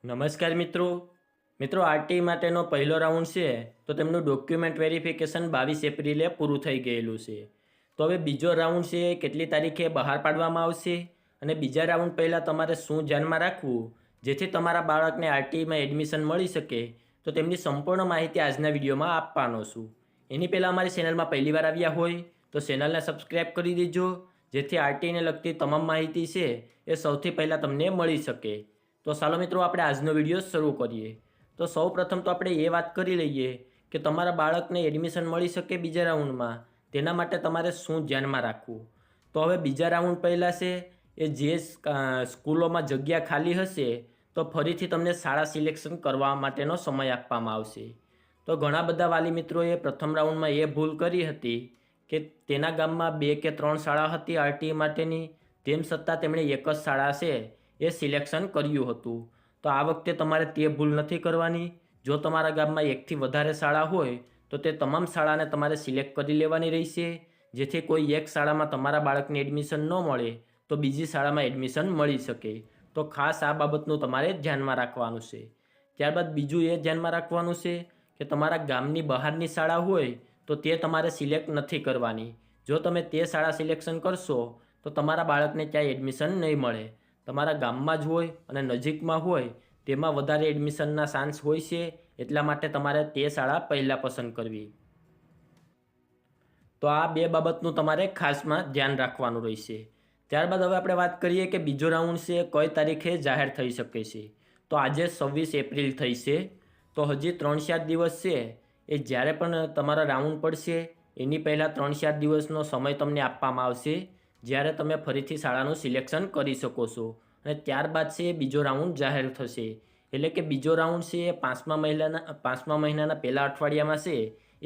નમસ્કાર મિત્રો આરટી માટેનો પહેલો રાઉન્ડ છે તો તેમનું ડોક્યુમેન્ટ વેરિફિકેશન 22 એપ્રિલે પૂરું થઈ ગયેલું છે। તો હવે બીજો રાઉન્ડ છે કેટલી તારીખે બહાર પાડવામાં આવશે અને બીજા રાઉન્ડ પહેલાં તમારે શું ધ્યાનમાં રાખવું જેથી તમારા બાળકને આરટીમાં એડમિશન મળી શકે, તો તેમની સંપૂર્ણ માહિતી આજના વિડીયોમાં આપવાનો છું। એની પહેલાં અમારી ચેનલમાં પહેલીવાર આવ્યા હોય તો ચેનલને સબસ્ક્રાઈબ કરી દેજો જેથી આરટીને લગતી તમામ માહિતી છે એ સૌથી પહેલાં તમને મળી શકે। તો ચાલો મિત્રો આપણે આજનો વિડીયો શરૂ કરીએ। તો સૌ પ્રથમ તો આપણે એ વાત કરી લઈએ કે તમારા બાળકને એડમિશન મળી શકે બીજા રાઉન્ડમાં તેના માટે તમારે શું ધ્યાનમાં રાખવું। તો હવે બીજા રાઉન્ડ પહેલાં છે એ જે સ્કૂલોમાં જગ્યા ખાલી હશે તો ફરીથી તમને શાળા સિલેક્શન કરવા માટેનો સમય આપવામાં આવશે। તો ઘણા બધા વાલી મિત્રોએ પ્રથમ રાઉન્ડમાં એ ભૂલ કરી હતી કે તેના ગામમાં 2 કે 3 શાળા હતી આરટી માટેની, તેમ છતાં તેમણે એક જ શાળા છે એ સિલેક્શન કર્યું હતું। તો આ વખતે તમારે તે ભૂલ નથી કરવાની। જો તમારા ગામમાં એકથી વધારે શાળા હોય તો તે તમામ શાળાને તમારે સિલેક્ટ કરી લેવાની રહેશે, જેથી કોઈ એક શાળામાં તમારા બાળકને એડમિશન ન મળે તો બીજી શાળામાં એડમિશન મળી શકે। તો ખાસ આ બાબતનું તમારે ધ્યાનમાં રાખવાનું છે। ત્યારબાદ બીજું એ ધ્યાનમાં રાખવાનું છે કે તમારા ગામની બહારની શાળા હોય તો તે તમારે સિલેક્ટ નથી કરવાની। જો તમે તે શાળા સિલેક્શન કરશો તો તમારા બાળકને ક્યાંય એડમિશન નહીં મળે। તમારા ગામમાં જ હોય અને નજીકમાં હોય તેમાં વધારે એડમિશનના ચાન્સ હોય છે, એટલા માટે તમારે તે શાળા પહેલાં પસંદ કરવી। તો આ બે બાબતનું તમારે ખાસમાં ધ્યાન રાખવાનું રહેશે। ત્યારબાદ હવે આપણે વાત કરીએ કે બીજો રાઉન્ડ છે કઈ તારીખે જાહેર થઈ શકે છે। તો આજે 26 એપ્રિલ થઈ છે, તો હજી 3-4 દિવસ છે। એ જ્યારે પણ તમારા રાઉન્ડ પડશે એની પહેલાં 3-4 દિવસનો સમય તમને આપવામાં આવશે, જ્યારે તમે ફરીથી શાળાનું સિલેક્શન કરી શકો છો અને ત્યારબાદ છે બીજો રાઉન્ડ જાહેર થશે। એટલે કે બીજો રાઉન્ડ છે એ 5મા મહિનાના પહેલા અઠવાડિયામાં છે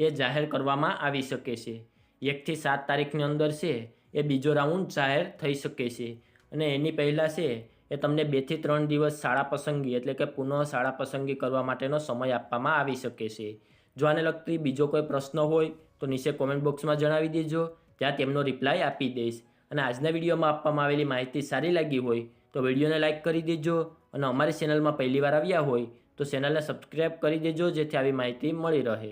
એ જાહેર કરવામાં આવી શકે છે। 1 થી 7 તારીખની અંદર છે એ બીજો રાઉન્ડ જાહેર થઈ શકે છે અને એની પહેલાં છે એ તમને 2 થી 3 દિવસ શાળા પસંદગી એટલે કે પુનઃ શાળા પસંદગી કરવા માટેનો સમય આપવામાં આવી શકે છે। જો આને લગતી બીજો કોઈ પ્રશ્ન હોય તો નીચે કોમેન્ટ બોક્સમાં જણાવી દેજો, ત્યાં તેમનો રિપ્લાય આપી દઈશ। અને આજના વિડીયોમાં આપવામાં આવેલી માહિતી સારી લાગી હોય તો વિડીયોને લાઇક કરી દેજો અને અમારી ચેનલમાં પહેલીવાર આવ્યા હોય તો ચેનલને સબસ્ક્રાઈબ કરી દેજો જેથી આવી માહિતી મળી રહે।